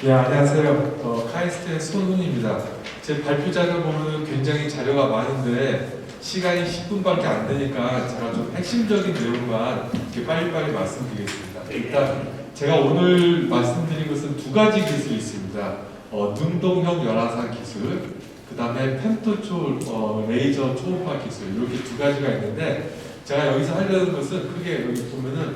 네, 안녕하세요. 카이스트의 손훈입니다. 제 발표 자료 보면 굉장히 자료가 많은데 시간이 10분밖에 안 되니까 제가 좀 핵심적인 내용만 이렇게 빨리빨리 말씀드리겠습니다. 일단 제가 오늘 말씀드린 것은 두 가지 기술이 있습니다. 능동형 열화상 기술, 그 다음에 펜토초 레이저 초음파 기술, 이렇게 두 가지가 있는데 제가 여기서 하려는 것은 크게 여기 보면은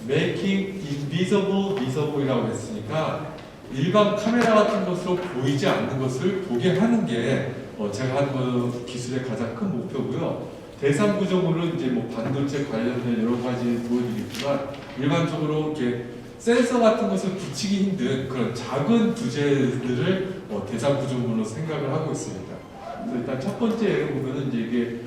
Making Invisible Visible이라고 했으니까 일반 카메라 같은 것으로 보이지 않는 것을 보게 하는 게 제가 하는 그 기술의 가장 큰 목표고요. 대상 구조물은 이제 뭐 반도체 관련된 여러 가지 보여드리겠지만 일반적으로 이렇게 센서 같은 것을 붙이기 힘든 그런 작은 부재들을 대상 구조물로 생각을 하고 있습니다. 그래서 일단 첫 번째 예를 보면은 이제 이게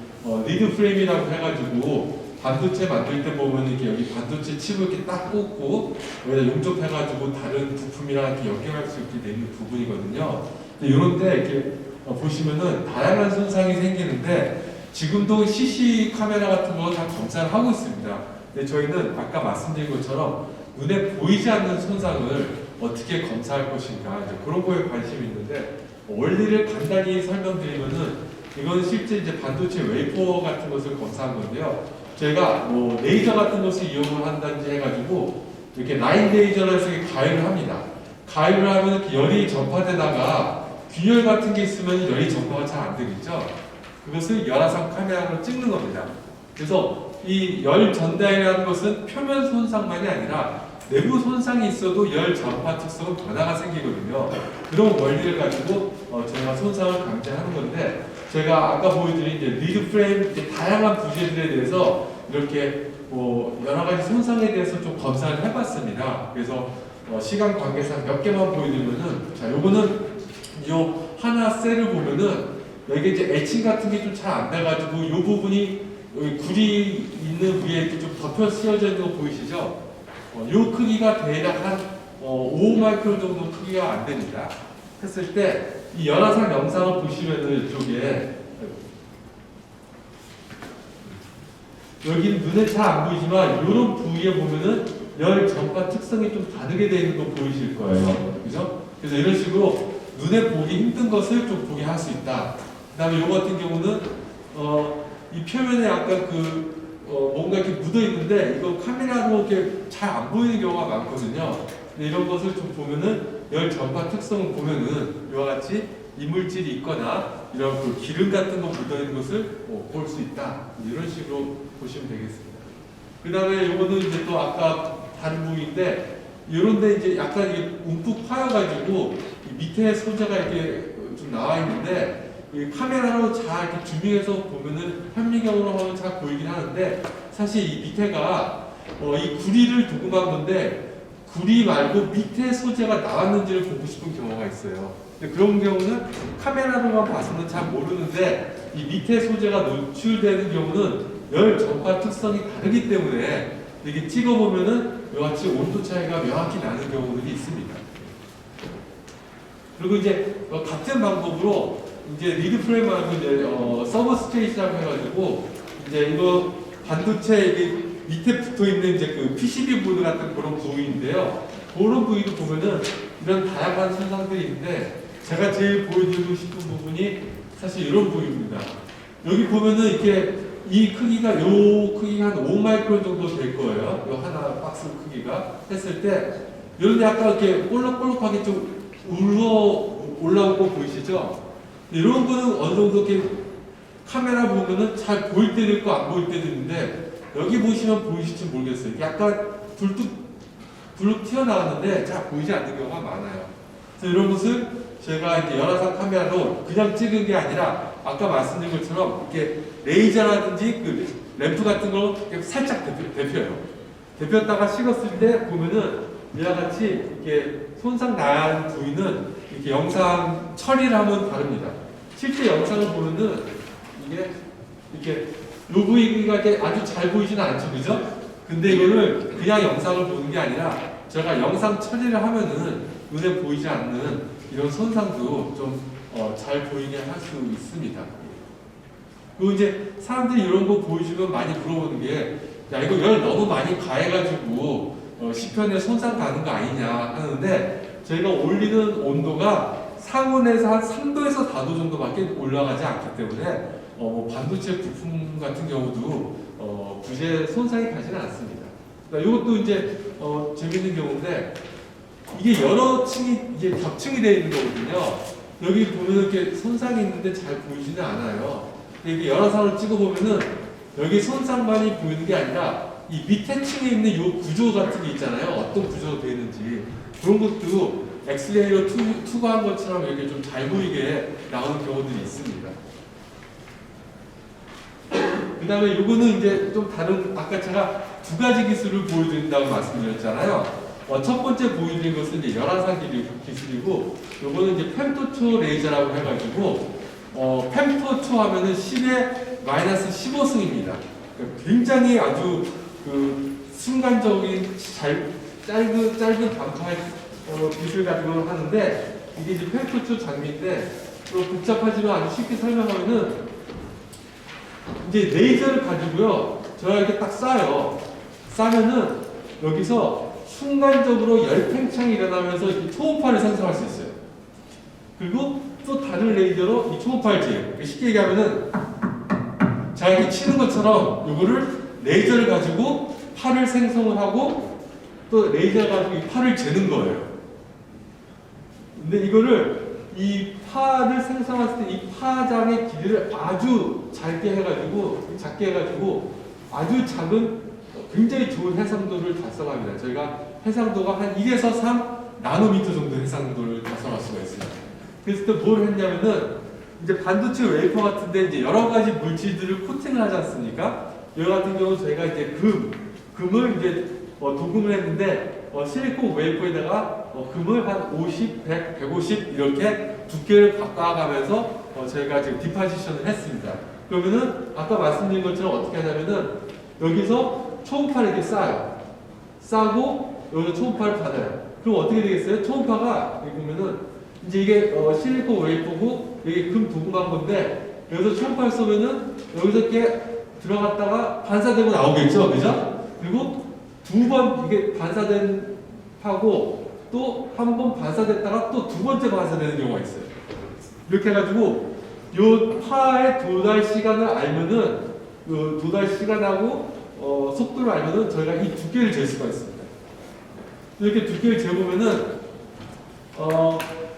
리드 프레임이라고 해가지고 반도체 만들 때 보면 이렇게 여기 반도체 칩을 이렇게 딱 꽂고 여기다 용접해가지고 다른 부품이랑 이렇게 연결할 수 있게 되는 부분이거든요. 근데 이런 때 이렇게 보시면은 다양한 손상이 생기는데 지금도 CC 카메라 같은 거 다 검사를 하고 있습니다. 근데 저희는 아까 말씀드린 것처럼 눈에 보이지 않는 손상을 어떻게 검사할 것인가 이제 그런 거에 관심이 있는데 원리를 간단히 설명드리면은 이건 실제 이제 반도체 웨이퍼 같은 것을 검사한 건데요. 저희가 뭐 레이저 같은 것을 이용을 한다든지 해가지고 이렇게 라인 레이저를 해서 가위를 합니다. 가위를 하면 이렇게 열이 전파되다가 균열 같은 게 있으면 열이 전파가 잘 안 되겠죠. 그것을 열화상 카메라로 찍는 겁니다. 그래서 이 열 전달이라는 것은 표면 손상만이 아니라 내부 손상이 있어도 열 전파 특성은 변화가 생기거든요. 그런 원리를 가지고 저희가 손상을 강제하는 건데 제가 아까 보여드린 이제 리드 프레임 다양한 부재들에 대해서 이렇게 뭐 여러 가지 손상에 대해서 좀 검사를 해봤습니다. 그래서 시간 관계상 몇 개만 보여드리면은 자 요거는 요 하나 셀을 보면은 여기 이제 에칭 같은 게 좀 잘 안 돼가지고 이 부분이 여기 굴이 있는 위에 이렇게 좀 덮여 씌워져 있는 거 보이시죠? 이 크기가 대략 한 5 마이크론 정도 크기가 안 됩니다. 했을 때 이 열화상 영상을 보시면은 이쪽에 여기 눈에 잘 안 보이지만 이런 부위에 보면은 열 전파 특성이 좀 다르게 되어 있는 거 보이실 거예요. 그죠? 그래서 이런 식으로 눈에 보기 힘든 것을 좀 보게 할 수 있다. 그 다음에 이거 같은 경우는 이 표면에 약간 뭔가 이렇게 묻어 있는데 이거 카메라로 이렇게 잘 안 보이는 경우가 많거든요. 근데 이런 것을 좀 보면은 열 전파 특성을 보면은 이와 같이 이물질이 있거나 이런 그 기름 같은 거 묻어 있는 것을 볼 수 있다. 이런 식으로 보시면 되겠습니다. 그 다음에 이거는 이제 또 아까 다른 부위인데 이런데 이제 약간 이게 움푹 파여가지고 밑에 소재가 이렇게 좀 나와 있는데 이 카메라로 잘 이렇게 줌밍해서 보면은 현미경으로 하면 잘 보이긴 하는데 사실 이 밑에가 이 구리를 도금한 건데 구리 말고 밑에 소재가 나왔는지를 보고 싶은 경우가 있어요. 근데 그런 경우는 카메라로만 봐서는 잘 모르는데 이 밑에 소재가 노출되는 경우는 열 전파 특성이 다르기 때문에 이렇게 찍어보면은 이와 같이 온도 차이가 명확히 나는 경우들이 있습니다. 그리고 이제 같은 방법으로 이제 리드 프레임 말고 이제 서브스트레이트라고 해가지고 이제 이거 반도체 밑에 붙어 있는 이제 그 PCB 보드 같은 그런 부위인데요. 그런 부위도 보면은 이런 다양한 손상들이 있는데 제가 제일 보여드리고 싶은 부분이 사실 이런 부위입니다. 여기 보면은 이렇게 이 크기가 요 크기가 한 5 마이크론 정도 될 거예요. 요 하나 박스 크기가 했을 때 이런 데 약간 이렇게 볼록볼록하게 좀 올라온 거 보이시죠? 이런 거는 어느 정도 이렇게 카메라 보면은 잘 보일 때도 있고 안 보일 때도 있는데 여기 보시면 보이실지 모르겠어요. 약간 불룩 튀어나왔는데 잘 보이지 않는 경우가 많아요. 그래서 이런 것을 제가 이제 열화상 카메라로 그냥 찍은 게 아니라 아까 말씀드린 것처럼 이렇게 레이저라든지 그 램프 같은 걸 살짝 데펴요. 데폈다가 식었을 때 보면은 이와 같이 이렇게 손상 난 부위는 이렇게 영상 처리를 하면 다릅니다. 실제 영상을 보면은 이게 이렇게 요 부위가 아주 잘 보이지는 않죠, 그죠? 근데 이거를 그냥 영상을 보는 게 아니라 제가 영상 처리를 하면은 눈에 보이지 않는 이런 손상도 좀 잘 보이게 할 수 있습니다. 그리고 이제 사람들이 이런 거 보여주면 많이 물어보는 게, 야, 이거 열 너무 많이 가해가지고 시편에 손상 가는 거 아니냐 하는데 저희가 올리는 온도가 상온에서 한 3도에서 4도 정도밖에 올라가지 않기 때문에 뭐 반도체 부품 같은 경우도 부재 손상이 가지는 않습니다. 그러니까 이것도 이제 재밌는 경우인데 이게 여러 층이 이게 겹층이 되어 있는 거거든요. 여기 보면 이렇게 손상이 있는데 잘 보이지는 않아요. 이게 여러 상을 찍어 보면은 여기 손상만이 보이는 게 아니라 이 밑에 층에 있는 이 구조 같은 게 있잖아요. 어떤 구조로 되어 있는지 그런 것도 엑스레이로 투과한 것처럼 이렇게 좀 잘 보이게 나오는 경우들이 있습니다. 그 다음에 이거는 이제 좀 다른, 아까 제가 두 가지 기술을 보여드린다고 말씀드렸잖아요. 첫 번째 보여드린 것은 이제 열화상 기술이고, 요거는 이제 펜토초 레이저라고 해가지고, 펜토초 하면은 10에 마이너스 15승입니다. 그러니까 굉장히 아주 그 순간적인 짧은 반파의 기술 가지고 하는데, 이게 이제 펜토초 장비인데, 또 복잡하지만 아주 쉽게 설명하면은, 이제 레이저를 가지고요, 저희가 이렇게 딱 쏴요. 쏴면은 여기서 순간적으로 열팽창이 일어나면서 이 초음파를 생성할 수 있어요. 그리고 또 다른 레이저로 이 초음파를 쬐요. 쉽게 얘기하면은 제가 이렇게 치는 것처럼 이거를 레이저를 가지고 파를 생성을 하고 또 레이저를 가지고 이 파를 재는 거예요. 근데 이거를 이 파를 생성했을 때 이 파장의 길이를 아주 작게 해가지고 아주 작은 굉장히 좋은 해상도를 달성합니다. 저희가 해상도가 한 1에서 3 나노미터 정도 해상도를 달성할 수가 있습니다. 그래서 또 뭘 했냐면은 이제 반도체 웨이퍼 같은데 이제 여러 가지 물질들을 코팅을 하지 않습니까? 이와 같은 경우 저희가 이제 금을 이제 도금을 했는데 실리콘 웨이퍼에다가 금을 한 50, 100, 150 이렇게 두께를 바꿔가면서 저희가 지금 디파지션을 했습니다. 그러면은 아까 말씀드린 것처럼 어떻게 하냐면은 여기서 초음파를 이렇게 쏴요. 쏴고 여기서 초음파를 받아요. 그럼 어떻게 되겠어요? 초음파가 여기 보면은 이제 이게 실리콘 웨이퍼고 여기 금 도금한 건데 여기서 초음파를 쏘면은 여기서 이렇게 들어갔다가 반사되고 나오겠죠, 그죠? 그리고 두 번 이게 반사된 파고 또 한 번 반사됐다가 또 두 번째 반사되는 경우가 있어요. 이렇게 해가지고 요 파의 도달 시간을 알면은 그 도달 시간하고 속도를 알면은 저희가 이 두께를 잴 수가 있습니다. 이렇게 두께를 재보면은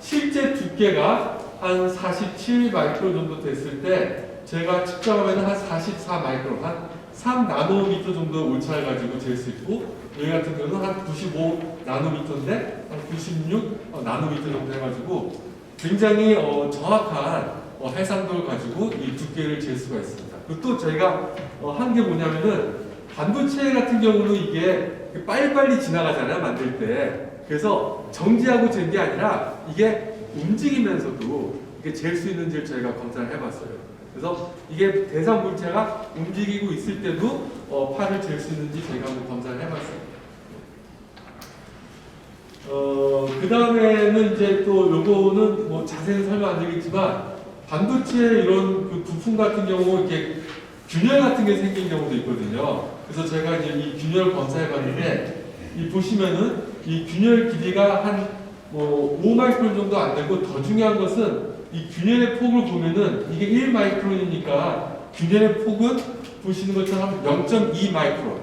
실제 두께가 한 47 마이크론 정도 됐을 때 제가 측정하면 한 44 마이크론, 한 3 나노미터 정도 오차를 가지고 잴 수 있고 여기 같은 경우는 한 95 나노미터인데 한 96 나노미터 정도 해가지고 굉장히 정확한 해상도를 가지고 이 두께를 잴 수가 있습니다. 그리고 또 저희가 한 게 뭐냐면은 반도체 같은 경우는 이게 빨리빨리 지나가잖아요, 만들 때. 그래서 정지하고 잰 게 아니라 이게 움직이면서도 이게 잴 수 있는지를 저희가 검사를 해봤어요. 그래서 이게 대상 물체가 움직이고 있을 때도 파를 잴 수 있는지 저희가 한번 검사를 해봤어요. 그 다음에는 이제 또 요거는 뭐 자세히 설명 안 드리겠지만 반도체 이런 그 부품 같은 경우 이렇게 균열 같은 게 생긴 경우도 있거든요. 그래서 제가 이제 이 균열 검사해 봤는데 이 보시면은 이 균열 길이가 한 뭐 5마이크론 정도 안 되고 더 중요한 것은 이 균열의 폭을 보면은 이게 1마이크론이니까 균열의 폭은 보시는 것처럼 0.2 마이크론,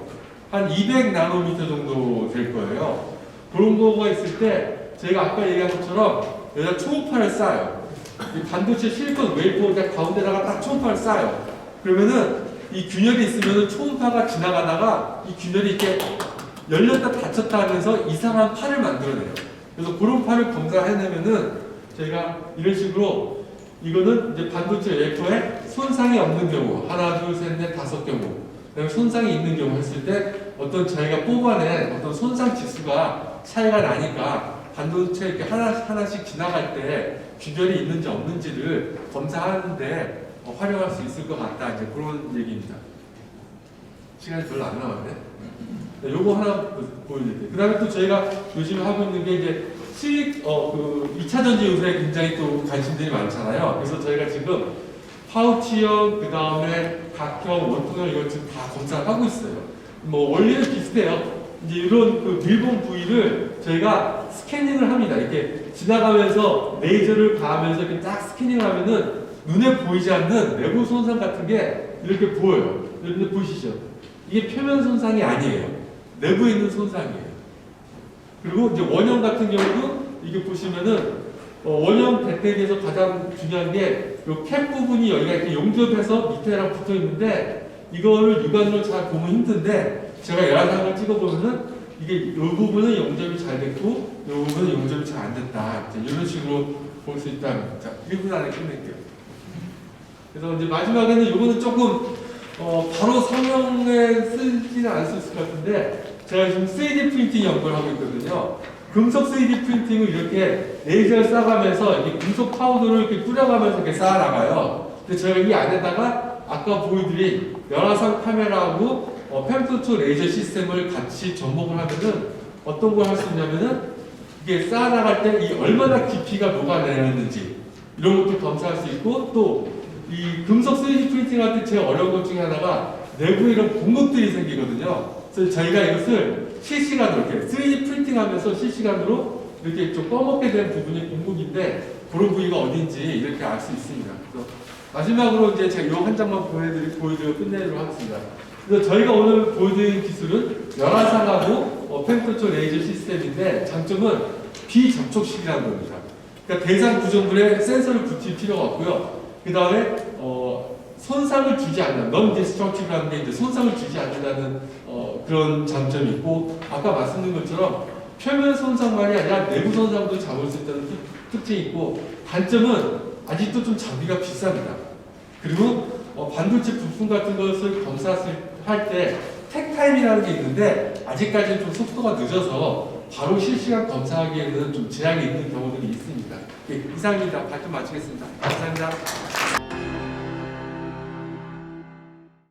한 200 나노미터 정도 될 거예요. 그런 거가 있을 때 저희가 아까 얘기한 것처럼 여기다 초음파를 쏴요. 이 반도체 실리콘 웨이퍼 가운데다가 딱 초음파를 쏴요. 그러면은 이 균열이 있으면은 초음파가 지나가다가 이 균열이 이렇게 열렸다 닫혔다 하면서 이상한 파를 만들어내요. 그래서 그런 파를 검사해내면은 저희가 이런 식으로 이거는 이제 반도체 웨이퍼에 손상이 없는 경우 하나, 둘, 셋, 넷, 5경우 그다음에 손상이 있는 경우 했을 때 어떤 저희가 뽑아낸 어떤 손상 지수가 차이가 나니까 반도체 이렇게 하나씩 지나갈 때 균열이 있는지 없는지를 검사하는데 활용할 수 있을 것 같다. 이제 그런 얘기입니다. 시간이 별로 안 남았네. 네, 요거 하나 보여드릴게요. 그 다음에 또 저희가 요즘 하고 있는 게 이제 2차 전지 요새 굉장히 또 관심들이 많잖아요. 그래서 저희가 지금 파우치형, 그 다음에 각형, 원통형 이걸 지금 다 검사를 하고 있어요. 뭐 원리는 비슷해요. 이제 이런 그 밀봉 부위를 저희가 스캐닝을 합니다. 이렇게 지나가면서 레이저를 가하면서 이렇게 딱 스캐닝하면은 눈에 보이지 않는 내부 손상 같은 게 이렇게 보여요. 이렇게 보이시죠? 이게 표면 손상이 아니에요. 내부에 있는 손상이에요. 그리고 이제 원형 같은 경우도 이게 보시면은 원형 대택에서 가장 중요한 게 이 캡 부분이 여기가 이렇게 용접해서 밑에랑 붙어 있는데 이거를 육안으로 잘 보면 힘든데 제가 열화상을 찍어보면은 이게 이 부분은 용접이 잘 됐고 이 부분은 용접이 잘 안 됐다. 이런 식으로 볼 수 있다. 자, 1분 안에 끝낼게요. 그래서 이제 마지막에는 이거는 조금 바로 설명에 쓰지는 않을 수 있을 것 같은데 제가 지금 3D 프린팅 연구를 하고 있거든요. 금속 3D 프린팅을 이렇게 레이저를 쏴가면서 이렇게 금속 파우더를 이렇게 뿌려가면서 이렇게 쌓아나가요. 근데 제가 이 안에다가 아까 보여드린 열화상 카메라하고 펜토초 레이저 시스템을 같이 접목을 하면은 어떤 걸 할 수 있냐면은 이게 쌓아나갈 때 이 얼마나 깊이가 녹아내렸는지 이런 것도 검사할 수 있고 또 이 금속 3D 프린팅 할 때 제일 어려운 것 중에 하나가 내부에 이런 공급들이 생기거든요. 그래서 저희가 이것을 실시간으로 이렇게 3D 프린팅 하면서 실시간으로 이렇게 좀 꺼먹게 된 부분이 공급인데 그런 부위가 어딘지 이렇게 알 수 있습니다. 그래서 마지막으로 이제 제가 이 한 장만 보여드리고 끝내도록 하겠습니다. 그래서 저희가 오늘 보여드린 기술은 열화상하고 펜토초 레이저 시스템인데 장점은 비접촉식이라는 겁니다. 그러니까 대상 구조물에 센서를 붙일 필요가 없고요. 그 다음에 손상을 주지 않는 non-destructive라는 게 이제 손상을 주지 않는다는 그런 장점이 있고 아까 말씀드린 것처럼 표면 손상만이 아니라 내부 손상도 잡을 수 있다는 특징이 있고 단점은 아직도 좀 장비가 비쌉니다. 그리고 반도체 부품 같은 것을 검사할 때 택타임이라는 게 있는데 아직까지는 좀 속도가 늦어서 바로 실시간 검사하기에는 좀 제약이 있는 경우들이 있습니다. 이상입니다. 발표 마치겠습니다. 감사합니다.